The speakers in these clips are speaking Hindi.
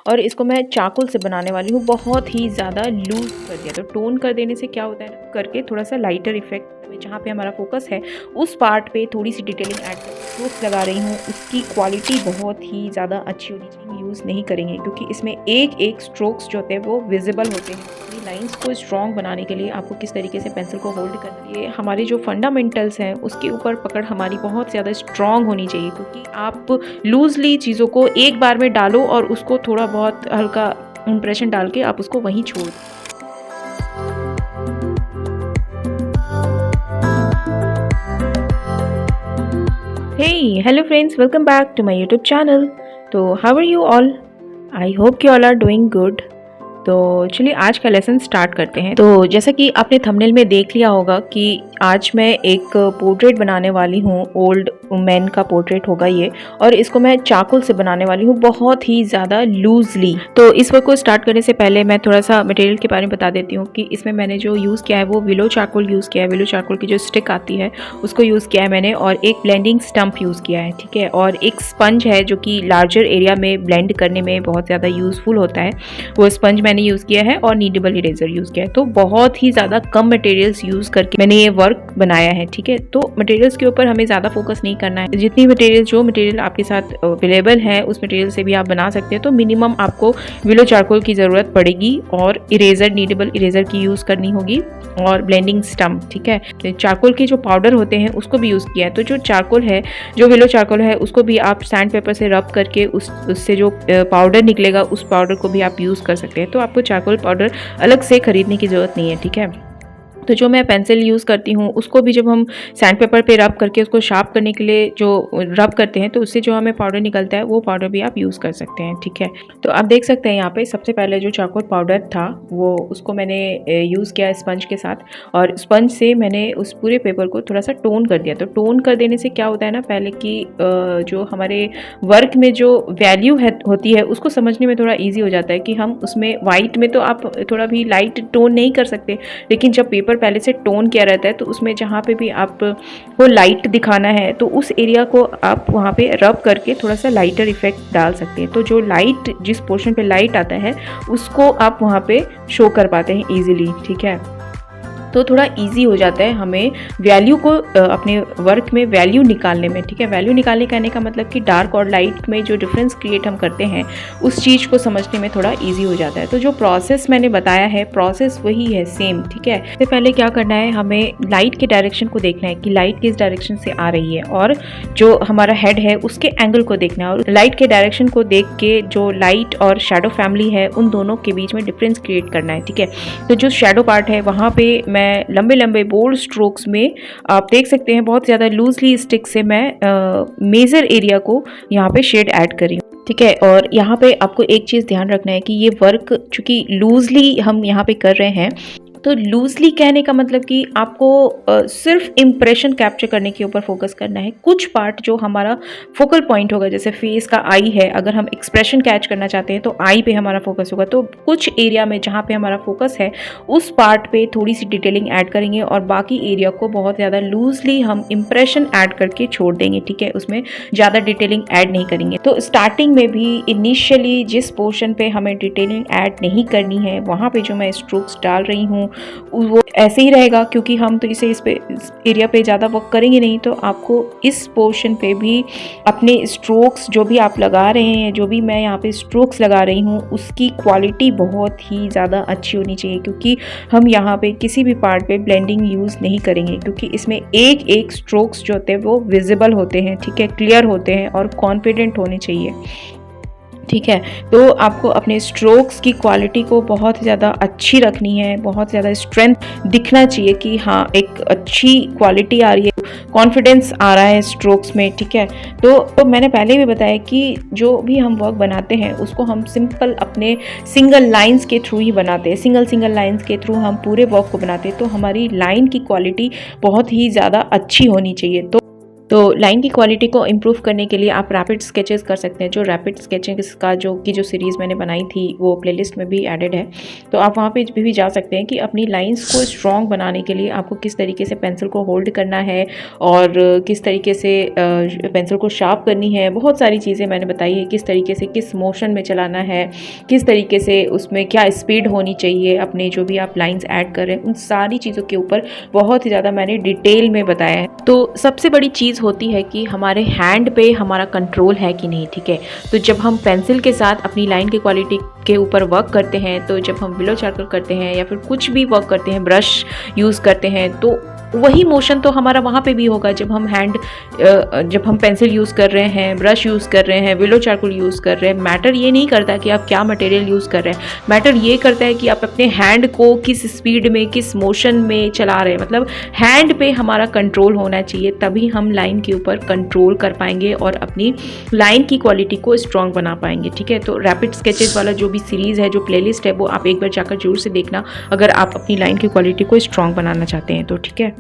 और इसको मैं चाकुल से बनाने वाली हूँ। बहुत ही ज़्यादा लूज कर दिया, तो टोन कर देने से क्या होता है ना, करके थोड़ा सा लाइटर इफेक्ट में जहाँ पे हमारा फोकस है उस पार्ट पे थोड़ी सी डिटेलिंग ऐड कर स्ट्रोक्स लगा रही हूँ। उसकी क्वालिटी बहुत ही ज़्यादा अच्छी होनी चाहिए, यूज़ नहीं करेंगे क्योंकि इसमें एक एक स्ट्रोक्स जो होते हैं वो विजिबल होते हैं। ये लाइंस को स्ट्रॉन्ग बनाने के लिए आपको किस तरीके से पेंसिल को होल्ड करना है, हमारे जो फंडामेंटल्स हैं उसके ऊपर पकड़ हमारी बहुत ज़्यादा स्ट्रॉन्ग होनी चाहिए, क्योंकि आप लूजली चीज़ों को एक बार में डालो और उसको थोड़ा बहुत हल्का इम्प्रेशन डाल के आप उसको वहीं छोड़। Hey, hello friends, welcome back to my YouTube channel. So, how are you all? I hope you all are doing good. तो चलिए आज का लेसन स्टार्ट करते हैं। तो जैसा कि आपने थंबनेल में देख लिया होगा कि आज मैं एक पोर्ट्रेट बनाने वाली हूँ। ओल्ड मैन का पोर्ट्रेट होगा ये, और इसको मैं चाकुल से बनाने वाली हूँ बहुत ही ज़्यादा लूजली। तो इस वर्क को स्टार्ट करने से पहले मैं थोड़ा सा मटेरियल के बारे में बता देती हूँ कि इसमें मैंने जो यूज़ किया है वो विलो चारकोल यूज़ किया है। विलो चारकोल की जो स्टिक आती है उसको यूज़ किया है मैंने, और एक ब्लेंडिंग स्टम्प यूज़ किया है, ठीक है। और एक स्पंज है जो कि लार्जर एरिया में ब्लेंड करने में बहुत ज़्यादा यूज़फुल होता है, वो स्पंज मैंने यूज़ किया है, और नीडेबल इरेजर यूज़ किया है। तो बहुत ही ज़्यादा कम मटेरियल्स यूज़ करके मैंने ये वर्क बनाया है, ठीक है। तो मटेरियल्स के ऊपर हमें ज़्यादा फोकस नहीं करना है। जितनी मटेरियल जो मटेरियल आपके साथ अवेलेबल है उस मटेरियल से भी आप बना सकते हैं। तो मिनिमम आपको विलो चारकोल की ज़रूरत पड़ेगी, और इरेजर, नीडेबल इरेजर की यूज़ करनी होगी, और ब्लेंडिंग स्टम्प, ठीक है। तो चारकोल के जो पाउडर होते हैं उसको भी यूज़ किया है। तो जो चारकोल है, जो विलो चारकोल है, उसको भी आप सैंड पेपर से रब करके उससे जो पाउडर निकलेगा उस पाउडर को भी आप यूज़ कर सकते हैं। तो आपको चारकोल पाउडर अलग से खरीदने की ज़रूरत नहीं है, ठीक है। तो जो मैं पेंसिल यूज़ करती हूँ उसको भी जब हम सैंड पेपर पे रब करके उसको शार्प करने के लिए जो रब करते हैं तो उससे जो हमें पाउडर निकलता है वो पाउडर भी आप यूज़ कर सकते हैं, ठीक है। तो आप देख सकते हैं यहाँ पे सबसे पहले जो चारकोल पाउडर था वो उसको मैंने यूज़ किया स्पंज के साथ, और स्पंज से मैंने उस पूरे पेपर को थोड़ा सा टोन कर दिया। तो टोन कर देने से क्या होता है ना, पहले कि जो हमारे वर्क में जो वैल्यू होती है उसको समझने में थोड़ा ईजी हो जाता है कि हम उसमें वाइट में तो आप थोड़ा भी लाइट टोन नहीं कर सकते, लेकिन जब पेपर पहले से टोन किया रहता है तो उसमें जहाँ पे भी आप वो लाइट दिखाना है तो उस एरिया को आप वहाँ पे रब करके थोड़ा सा लाइटर इफेक्ट डाल सकते हैं। तो जो लाइट, जिस पोर्शन पे लाइट आता है उसको आप वहाँ पे शो कर पाते हैं इजीली, ठीक है। तो थोड़ा इजी हो जाता है हमें वैल्यू को अपने वर्क में वैल्यू निकालने में, ठीक है। वैल्यू निकालने कहने का मतलब कि डार्क और लाइट में जो डिफरेंस क्रिएट हम करते हैं उस चीज़ को समझने में थोड़ा इजी हो जाता है। तो जो प्रोसेस मैंने बताया है, प्रोसेस वही है, सेम, ठीक है। इससे पहले क्या करना है, हमें लाइट के डायरेक्शन को देखना है कि लाइट किस डायरेक्शन से आ रही है, और जो हमारा हेड है उसके एंगल को देखना है, और लाइट के डायरेक्शन को देख के जो लाइट और शेडो फैमिली है उन दोनों के बीच में डिफरेंस क्रिएट करना है, ठीक है। तो जो शेडो पार्ट है वहाँ पे मैं लंबे लंबे बोल्ड स्ट्रोक्स में, आप देख सकते हैं बहुत ज़्यादा लूजली स्टिक से मैं मेजर एरिया को यहाँ पे शेड ऐड कर रही हूँ, ठीक है। और यहाँ पे आपको एक चीज़ ध्यान रखना है कि ये वर्क चूँकि लूजली हम यहाँ पे कर रहे हैं, तो लूजली कहने का मतलब कि आपको सिर्फ इम्प्रेशन कैप्चर करने के ऊपर फोकस करना है। कुछ पार्ट जो हमारा फोकल पॉइंट होगा, जैसे फेस का आई है, अगर हम एक्सप्रेशन कैच करना चाहते हैं तो आई पे हमारा फोकस होगा। तो कुछ एरिया में जहाँ पे हमारा फोकस है उस पार्ट पे थोड़ी सी डिटेलिंग ऐड करेंगे, और बाकी एरिया को बहुत ज़्यादा लूजली हम इम्प्रेशन ऐड करके छोड़ देंगे, ठीक है। उसमें ज़्यादा डिटेलिंग ऐड नहीं करेंगे। तो स्टार्टिंग में भी इनिशियली जिस पोर्शन पे हमें डिटेलिंग ऐड नहीं करनी है वहाँ पे जो मैं स्ट्रोक्स डाल रही हूँ वो ऐसे ही रहेगा, क्योंकि हम तो इस एरिया पे ज़्यादा वर्क करेंगे नहीं। तो आपको इस पोर्शन पे भी अपने स्ट्रोक्स जो भी आप लगा रहे हैं, जो भी मैं यहाँ पे स्ट्रोक्स लगा रही हूँ उसकी क्वालिटी बहुत ही ज़्यादा अच्छी होनी चाहिए, क्योंकि हम यहाँ पे किसी भी पार्ट पे ब्लेंडिंग यूज़ नहीं करेंगे, क्योंकि इसमें एक एक स्ट्रोक्स जो होते हैं वो विजिबल होते हैं, ठीक है, क्लियर होते हैं और कॉन्फिडेंट होने चाहिए, ठीक है। तो आपको अपने स्ट्रोक्स की क्वालिटी को बहुत ज़्यादा अच्छी रखनी है, बहुत ज़्यादा स्ट्रेंथ दिखना चाहिए कि हाँ एक अच्छी क्वालिटी आ रही है, कॉन्फिडेंस आ रहा है स्ट्रोक्स में, ठीक है। तो मैंने पहले भी बताया कि जो भी हम वर्क बनाते हैं उसको हम सिंपल अपने सिंगल लाइंस के थ्रू ही बनाते हैं, सिंगल लाइंस के थ्रू हम पूरे वर्क को बनाते हैं। तो हमारी लाइन की क्वालिटी बहुत ही ज़्यादा अच्छी होनी चाहिए। तो तो लाइन की क्वालिटी को इम्प्रूव करने के लिए आप रैपिड स्केचेस कर सकते हैं। जो रैपिड स्केचिंग का जो सीरीज़ मैंने बनाई थी वो प्लेलिस्ट में भी एडेड है, तो आप वहाँ पे भी जा सकते हैं कि अपनी लाइंस को स्ट्रॉन्ग बनाने के लिए आपको किस तरीके से पेंसिल को होल्ड करना है और किस तरीके से पेंसिल को शार्प करनी है। बहुत सारी चीज़ें मैंने बताई है, किस तरीके से किस मोशन में चलाना है, किस तरीके से उसमें क्या स्पीड होनी चाहिए, अपने जो भी आप लाइंस ऐड कर रहे हैं उन सारी चीज़ों के ऊपर बहुत ही ज़्यादा मैंने डिटेल में बताया है। तो सबसे बड़ी चीज़ होती है कि हमारे हैंड पे हमारा कंट्रोल है कि नहीं, ठीक है। तो जब हम पेंसिल के साथ अपनी लाइन की क्वालिटी के ऊपर वर्क करते हैं, तो जब हम बिलो चार्कोल करते हैं या फिर कुछ भी वर्क करते हैं, ब्रश यूज़ करते हैं, तो वही मोशन तो हमारा वहाँ पे भी होगा। जब हम पेंसिल यूज़ कर रहे हैं, ब्रश यूज़ कर रहे हैं, बिलो चारकोल यूज़ कर रहे हैं, मैटर ये नहीं करता कि आप क्या मटेरियल यूज़ कर रहे हैं, मैटर ये करता है कि आप अपने हैंड को किस स्पीड में, किस मोशन में चला रहे हैं। मतलब हैंड पे हमारा कंट्रोल होना चाहिए, तभी हम लाइन के ऊपर कंट्रोल कर पाएंगे और अपनी लाइन की क्वालिटी को स्ट्रॉन्ग बना पाएंगे, ठीक है। तो रैपिड स्केचेस वाला जो भी सीरीज़ है, जो प्लेलिस्ट है, वो आप एक बार जाकर जरूर से देखना अगर आप अपनी लाइन की क्वालिटी को स्ट्रॉन्ग बनाना चाहते हैं तो, ठीक है।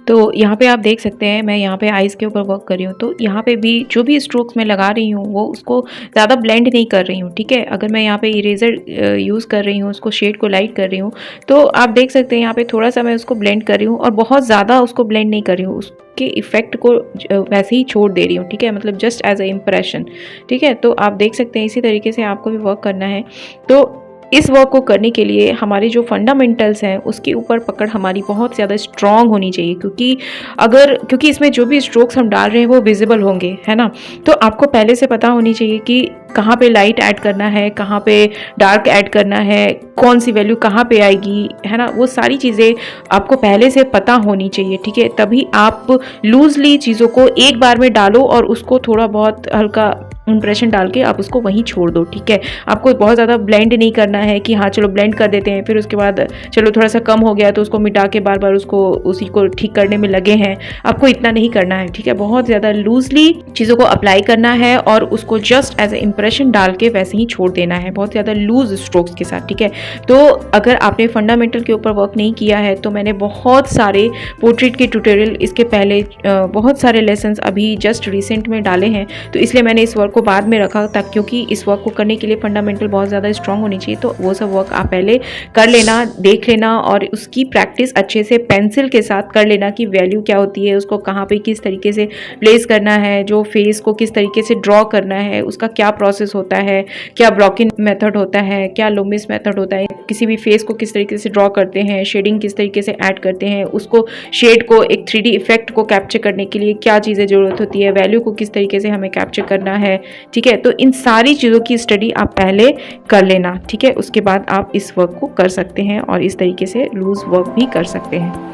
तो यहाँ पे आप देख सकते हैं, मैं यहाँ पे आइज़ के ऊपर वर्क कर रही हूँ, तो यहाँ पे भी जो भी स्ट्रोक्स मैं लगा रही हूँ वो उसको ज़्यादा ब्लेंड नहीं कर रही हूँ, ठीक है। अगर मैं यहाँ पे इरेज़र यूज़ कर रही हूँ, उसको शेड को लाइट कर रही हूँ, तो आप देख सकते हैं यहाँ पे थोड़ा सा मैं उसको ब्लेंड कर रही हूँ और बहुत ज़्यादा उसको ब्लेंड नहीं कर रही हूँ, उसके इफ़ेक्ट को वैसे ही छोड़ दे रही हूँ, ठीक है, मतलब जस्ट एज ए इम्प्रेशन, ठीक है। तो आप देख सकते हैं इसी तरीके से आपको भी वर्क करना है। तो इस वर्क को करने के लिए हमारे जो फंडामेंटल्स हैं उसके ऊपर पकड़ हमारी बहुत ज़्यादा स्ट्रॉन्ग होनी चाहिए, क्योंकि इसमें जो भी स्ट्रोक्स हम डाल रहे हैं वो विजिबल होंगे, है ना। तो आपको पहले से पता होनी चाहिए कि कहाँ पे लाइट ऐड करना है, कहाँ पे डार्क ऐड करना है, कौन सी वैल्यू कहाँ पे आएगी, है ना। वो सारी चीज़ें आपको पहले से पता होनी चाहिए, ठीक है। तभी आप लूजली चीज़ों को एक बार में डालो और उसको थोड़ा बहुत हल्का इम्प्रेशन डाल के आप उसको वहीं छोड़ दो, ठीक है। आपको बहुत ज़्यादा ब्लेंड नहीं करना है कि हाँ चलो ब्लेंड कर देते हैं, फिर उसके बाद चलो थोड़ा सा कम हो गया तो उसको मिटा के बार बार उसी को ठीक करने में लगे हैं। आपको इतना नहीं करना है, ठीक है। बहुत ज़्यादा लूजली चीज़ों को अप्लाई करना है और उसको जस्ट एज ए इम्प्रेशन डाल के वैसे ही छोड़ देना है, बहुत ज़्यादा लूज स्ट्रोक्स के साथ, ठीक है। तो अगर आपने फंडामेंटल के ऊपर वर्क नहीं किया है तो मैंने बहुत सारे पोर्ट्रेट के ट्यूटोरियल इसके पहले बहुत सारे लेसन्स अभी जस्ट रिसेंट में डाले हैं, तो इसलिए मैंने इस वर्क को बाद में रखा था, क्योंकि इस वर्क को करने के लिए फंडामेंटल बहुत ज़्यादा स्ट्रांग होनी चाहिए। तो वो सब वर्क आप पहले कर लेना, देख लेना और उसकी प्रैक्टिस अच्छे से पेंसिल के साथ कर लेना कि वैल्यू क्या होती है, उसको कहाँ पे किस तरीके से प्लेस करना है, जो फेस को किस तरीके से ड्रॉ करना है, उसका क्या प्रोसेस होता है, क्या ब्लॉकिंग मेथड होता है, क्या लुमिस मेथड होता है, किसी भी फेस को किस तरीके से ड्रॉ करते हैं, शेडिंग किस तरीके से ऐड करते हैं, उसको शेड को एक 3D इफेक्ट को कैप्चर करने के लिए क्या चीज़ें ज़रूरत होती है, वैल्यू को किस तरीके से हमें कैप्चर करना है, ठीक है। तो इन सारी चीज़ों की स्टडी आप पहले कर लेना, ठीक है। उसके बाद आप इस वर्क को कर सकते हैं और इस तरीके से लूज वर्क भी कर सकते हैं।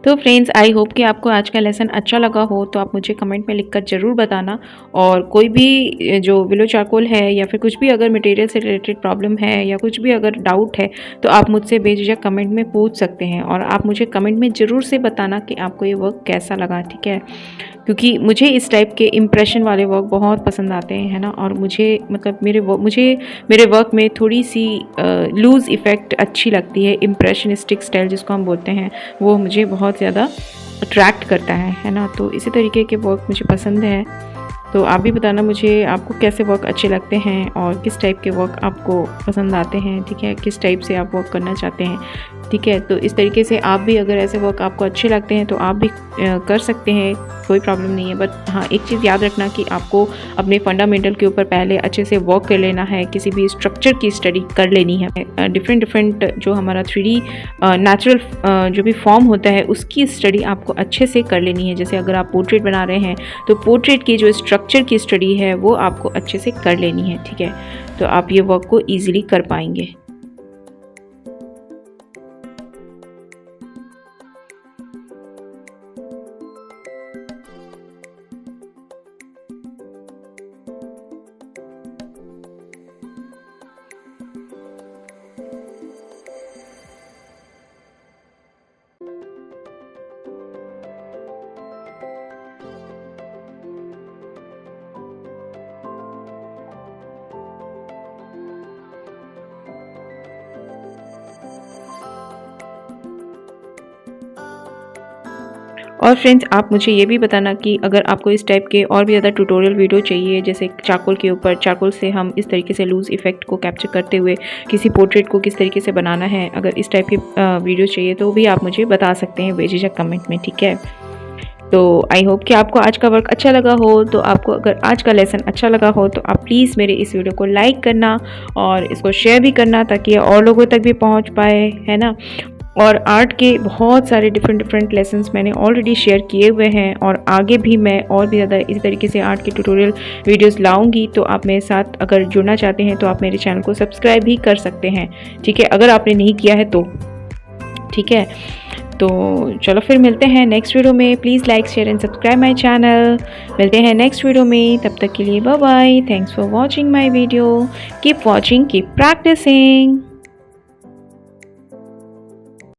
तो फ्रेंड्स, आई होप कि आपको आज का लेसन अच्छा लगा हो, तो आप मुझे कमेंट में लिखकर ज़रूर बताना। और कोई भी जो विलो चारकोल है या फिर कुछ भी अगर मटेरियल से रिलेटेड प्रॉब्लम है या कुछ भी अगर डाउट है, तो आप मुझसे बेझिझक कमेंट में पूछ सकते हैं। और आप मुझे कमेंट में ज़रूर से बताना कि आपको ये वर्क कैसा लगा, ठीक है? क्योंकि मुझे इस टाइप के इम्प्रेशन वाले वर्क बहुत पसंद आते हैं, है ना। और मुझे मतलब मेरे वर्क में थोड़ी सी लूज़ इफ़ेक्ट अच्छी लगती है। इम्प्रेशनिस्टिक स्टाइल जिसको हम बोलते हैं, वो मुझे बहुत ज़्यादा अट्रैक्ट करता है ना। तो इसी तरीके के वर्क मुझे पसंद है। तो आप भी बताना मुझे आपको कैसे वर्क अच्छे लगते हैं और किस टाइप के वर्क आपको पसंद आते हैं, ठीक है? किस टाइप से आप वर्क करना चाहते हैं, ठीक है? तो इस तरीके से आप भी अगर ऐसे वर्क आपको अच्छे लगते हैं तो आप भी कर सकते हैं, कोई प्रॉब्लम नहीं है। बट हाँ, एक चीज़ याद रखना कि आपको अपने फंडामेंटल के ऊपर पहले अच्छे से वर्क कर लेना है, किसी भी स्ट्रक्चर की स्टडी कर लेनी है। डिफरेंट जो हमारा 3D नेचुरल जो भी फॉर्म होता है उसकी स्टडी आपको अच्छे से कर लेनी है। जैसे अगर आप पोर्ट्रेट बना रहे हैं तो पोर्ट्रेट की जो स्ट्रक्चर की स्टडी है वो आपको अच्छे से कर लेनी है, ठीक है? तो आप ये वर्क को ईजिली कर पाएंगे। और फ्रेंड्स, आप मुझे ये भी बताना कि अगर आपको इस टाइप के और भी ज़्यादा ट्यूटोरियल वीडियो चाहिए, जैसे चारकोल के ऊपर, चारकोल से हम इस तरीके से लूज़ इफ़ेक्ट को कैप्चर करते हुए किसी पोर्ट्रेट को किस तरीके से बनाना है, अगर इस टाइप की वीडियो चाहिए तो भी आप मुझे बता सकते हैं बेझिझक कमेंट में, ठीक है? तो आई होप कि आपको आज का वर्क अच्छा लगा हो। तो आपको अगर आज का लेसन अच्छा लगा हो तो आप प्लीज़ मेरे इस वीडियो को लाइक करना और इसको शेयर भी करना, ताकि और लोगों तक भी पहुंच पाए, है ना। और आर्ट के बहुत सारे डिफरेंट लेसन्स मैंने ऑलरेडी शेयर किए हुए हैं और आगे भी मैं और भी ज़्यादा इस तरीके से आर्ट के ट्यूटोरियल वीडियोस लाऊंगी। तो आप मेरे साथ अगर जुड़ना चाहते हैं तो आप मेरे चैनल को सब्सक्राइब भी कर सकते हैं, ठीक है, अगर आपने नहीं किया है तो, ठीक है। तो चलो फिर मिलते हैं नेक्स्ट वीडियो में। Please like share and subscribe my channel. मिलते हैं नेक्स्ट वीडियो में, तब तक के लिए bye bye. Thanks for watching my video. Keep watching, keep practising.